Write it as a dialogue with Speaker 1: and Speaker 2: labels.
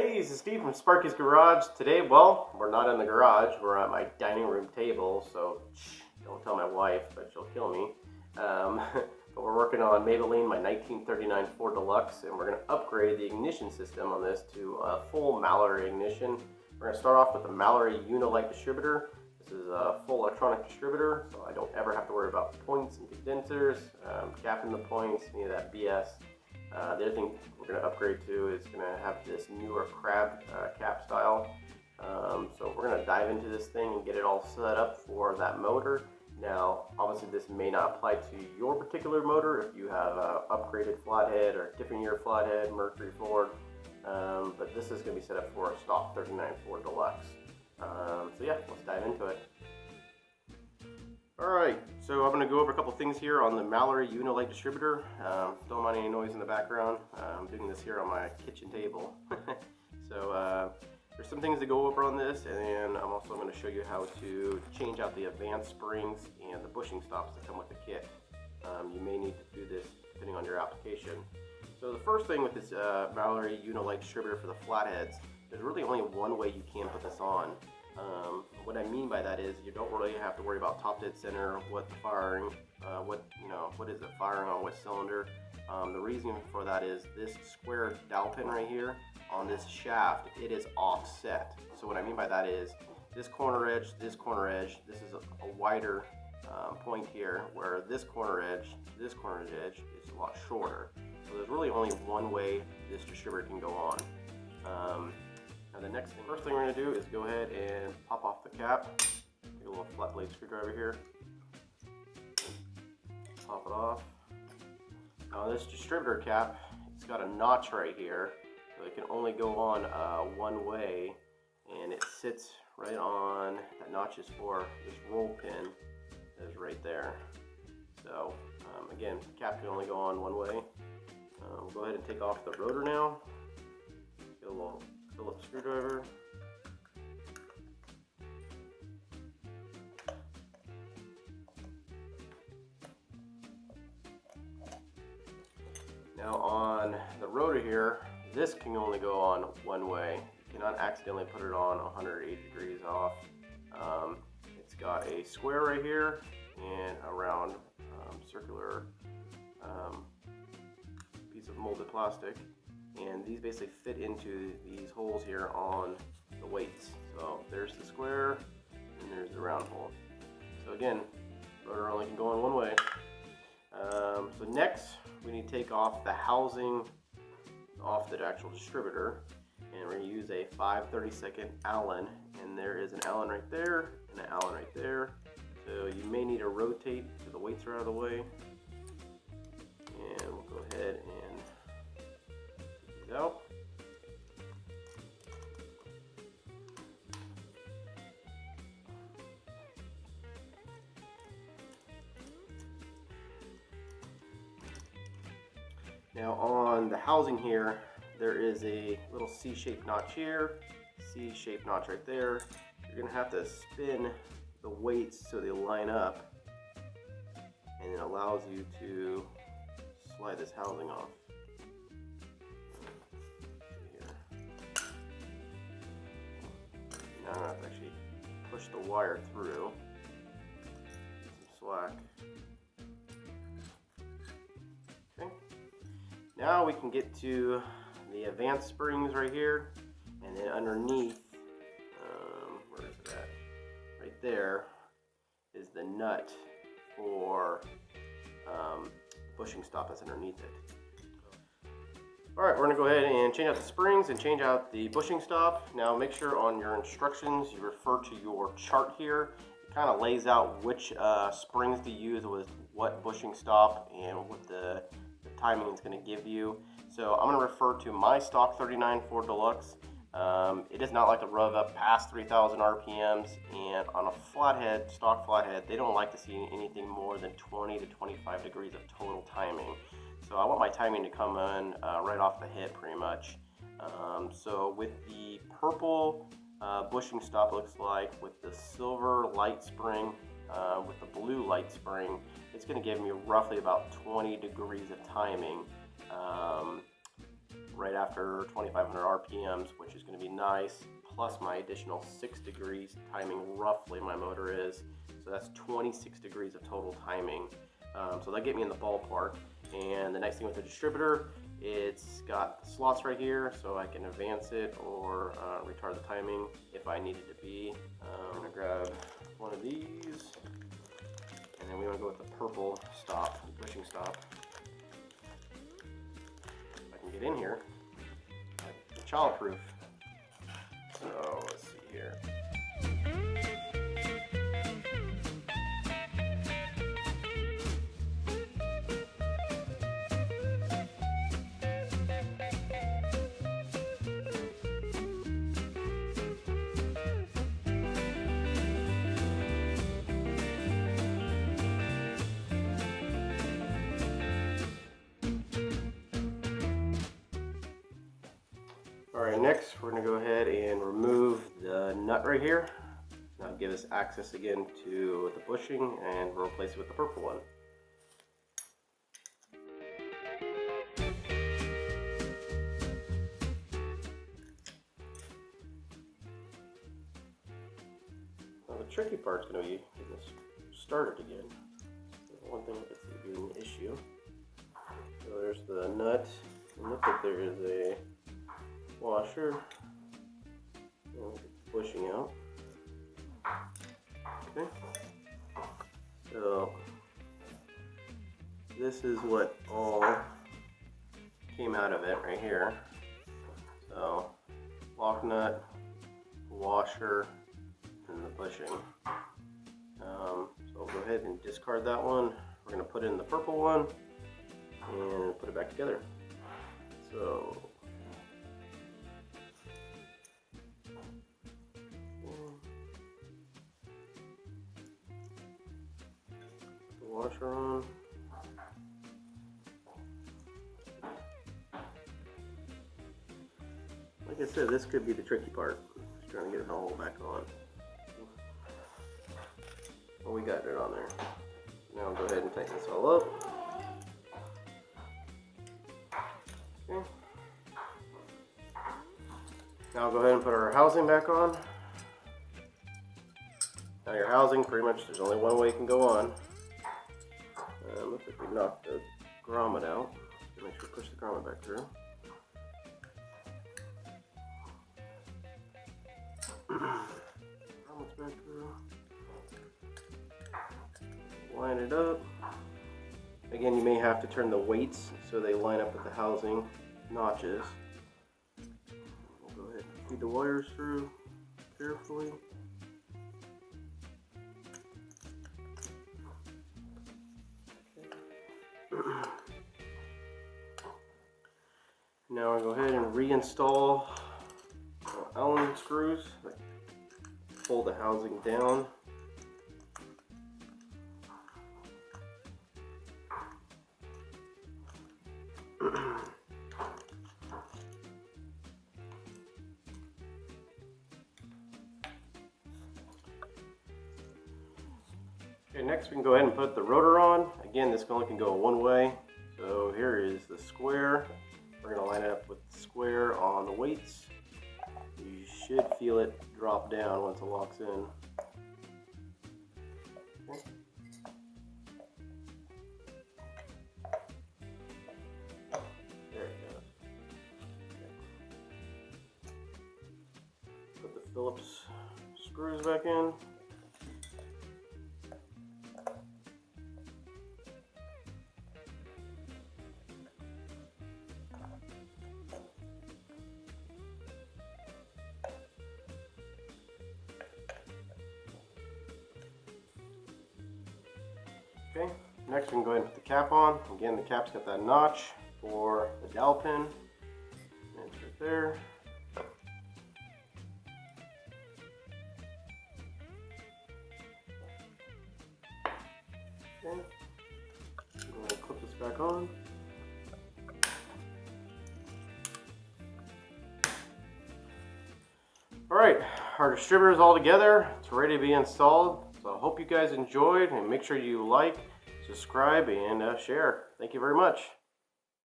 Speaker 1: Hey, this is Steve from Sparky's Garage. Today, well, we're not in the garage. We're at my dining room table, so don't tell my wife, but she'll kill me. But we're working on Maybelline, my 1939 Ford Deluxe, and we're going to upgrade the ignition system on this to a full Mallory ignition. We're going to start off with the Mallory Unilite distributor. This is a full electronic distributor, so I don't ever have to worry about points and condensers, capping the points, any of that BS. The other thing we're going to upgrade to is going to have this newer crab cap style. So we're going to dive into this thing and get it all set up for that motor. Now, obviously this may not apply to your particular motor if you have an upgraded Flathead or a different year Flathead, Mercury Ford, but this is going to be set up for a stock 39 Ford Deluxe. So yeah, let's dive into it. Alright, so I'm going to go over a couple things here on the Mallory Unilite distributor. Don't mind any noise in the background. I'm doing this here on my kitchen table. So there's some things to go over on this, and then I'm also going to show you how to change out the advanced springs and the bushing stops that come with the kit. You may need to do this depending on your application. So the first thing with this Mallory Unilite distributor for the flatheads, there's really only one way you can put this on. What I mean by that is you don't really have to worry about top dead center, what the firing, what is it firing on what cylinder. The reason for that is this square dowel pin right here on this shaft, it is offset. So what I mean by that is this corner edge, this is a wider point here, where this corner edge is a lot shorter. So there's really only one way this distributor can go on. Now the first thing we're going to do is go ahead and pop off the cap. Get a little flat blade screwdriver here. Pop it off. Now this distributor cap, it's got a notch right here, so it can only go on one way, and it sits right on, that notch is for this roll pin that is right there. So again, the cap can only go on one way. We'll go ahead and take off the rotor now. Get a little Phillips screwdriver. Now on the rotor here, this can only go on one way. You cannot accidentally put it on 180 degrees off. It's got a square right here and a round circular piece of molded plastic. And these basically fit into these holes here on the weights. So there's the square and there's the round hole. So again, rotor only can go on one way. So next we need to take off the housing off the actual distributor, and we're going to use a 5/32 Allen, and there is an Allen right there and an Allen right there. So you may need to rotate so the weights are out of the way, and we'll go ahead and out. Now on the housing here, there is a little C-shaped notch here, C-shaped notch right there. You're going to have to spin the weights so they line up, and it allows you to slide this housing off. Now I'm going to have to actually push the wire through. Some slack. Okay. Now we can get to the advanced springs right here, and then underneath, where is it at? Right there is the nut for bushing stop that's underneath it. Alright, we're going to go ahead and change out the springs and change out the bushing stop. Now make sure on your instructions you refer to your chart here. It kind of lays out which springs to use with what bushing stop and what the timing is going to give you. So I'm going to refer to my stock 39 Ford Deluxe. It does not like to rev up past 3,000 RPMs, and on a flathead, stock flathead, they don't like to see anything more than 20 to 25 degrees of total timing. So I want my timing to come in right off the hip pretty much. So with the purple bushing stop, looks like, with the silver light spring, with the blue light spring, it's going to give me roughly about 20 degrees of timing. right after 2,500 RPMs, which is going to be nice, plus my additional 6 degrees timing roughly my motor is. So that's 26 degrees of total timing. So that get me in the ballpark. And the nice thing with the distributor, it's got slots right here, so I can advance it or retard the timing if I need it to be. I'm gonna grab one of these, and then we want to go with the purple stop, the bushing stop. If I can get in here, it's childproof. So let's see here. Alright, next we're going to go ahead and remove the nut right here. That'll give us access again to the bushing, and we'll replace it with the purple one. Now the tricky part is going to be getting this started again. One thing that could be an issue. So there's the nut. It looks like there is a washer, and bushing out. Okay, so this is what all came out of it right here. So lock nut, washer, and the bushing. So we'll go ahead and discard that one. We're going to put in the purple one and put it back together. So washer on. Like I said, this could be the tricky part. Just trying to get it all back on. Well, we got it on there. Now I'll go ahead and tighten this all up. Okay. Now I'll go ahead and put our housing back on. Now your housing, pretty much, there's only one way you can go on. Looks like we knocked the grommet out. Make sure we push the grommet back through. Grommet's back through. Line it up. Again, you may have to turn the weights so they line up with the housing notches. We'll go ahead and feed the wires through carefully. Now I'll go ahead and reinstall Allen screws. Pull the housing down. Okay, next we can go ahead and put the rotor on. Again, this only can go one way. So here is the square. We're going to line it up with the square on the weights. You should feel it drop down once it locks in. Okay. There it goes. Okay. Put the Phillips screws back in. Okay, next we can go ahead and put the cap on. Again, the cap's got that notch for the dowel pin. And it's right there. Okay, I'm going to clip this back on. Alright, our distributor is all together. It's ready to be installed. So I hope you guys enjoyed, and make sure you like, subscribe, and share. Thank you very much.